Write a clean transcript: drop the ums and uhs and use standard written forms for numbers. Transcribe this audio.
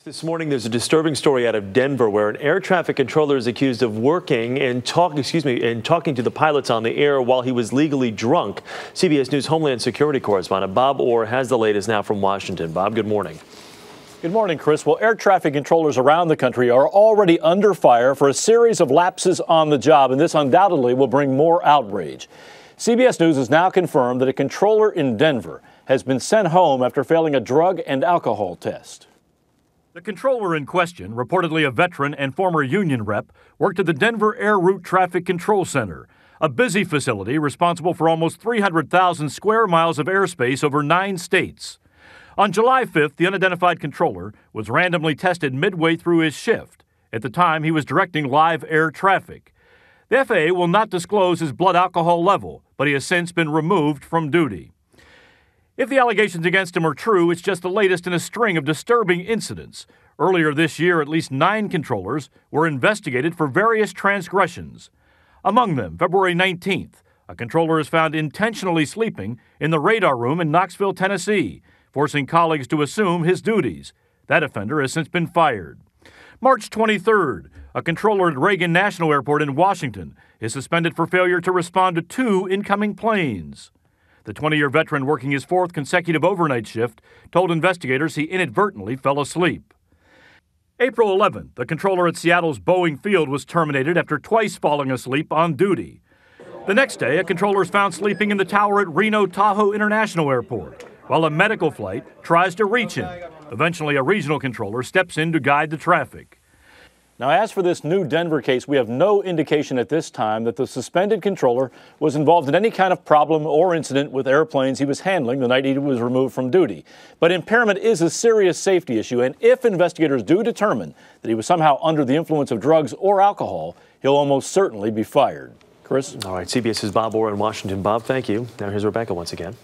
This morning, there's a disturbing story out of Denver where an air traffic controller is accused of working and talking to the pilots on the air while he was legally drunk. CBS News Homeland Security correspondent Bob Orr has the latest now from Washington. Bob, good morning. Good morning, Chris. Well, air traffic controllers around the country are already under fire for a series of lapses on the job, and this undoubtedly will bring more outrage. CBS News has now confirmed that a controller in Denver has been sent home after failing a drug and alcohol test. The controller in question, reportedly a veteran and former union rep, worked at the Denver Air Route Traffic Control Center, a busy facility responsible for almost 300,000 square miles of airspace over 9 states. On July 5th, the unidentified controller was randomly tested midway through his shift. At the time, he was directing live air traffic. The FAA will not disclose his blood alcohol level, but he has since been removed from duty. If the allegations against him are true, it's just the latest in a string of disturbing incidents. Earlier this year, at least 9 controllers were investigated for various transgressions. Among them, February 19th, a controller is found intentionally sleeping in the radar room in Knoxville, Tennessee, forcing colleagues to assume his duties. That offender has since been fired. March 23rd, a controller at Reagan National Airport in Washington is suspended for failure to respond to 2 incoming planes. The 20-year veteran working his 4th consecutive overnight shift told investigators he inadvertently fell asleep. April 11th, the controller at Seattle's Boeing Field was terminated after twice falling asleep on duty. The next day, a controller is found sleeping in the tower at Reno Tahoe International Airport, while a medical flight tries to reach him. Eventually, a regional controller steps in to guide the traffic. Now, as for this new Denver case, we have no indication at this time that the suspended controller was involved in any kind of problem or incident with airplanes he was handling the night he was removed from duty. But impairment is a serious safety issue, and if investigators do determine that he was somehow under the influence of drugs or alcohol, he'll almost certainly be fired. Chris? All right, CBS's Bob Orr in Washington. Bob, thank you. Now here's Rebecca once again.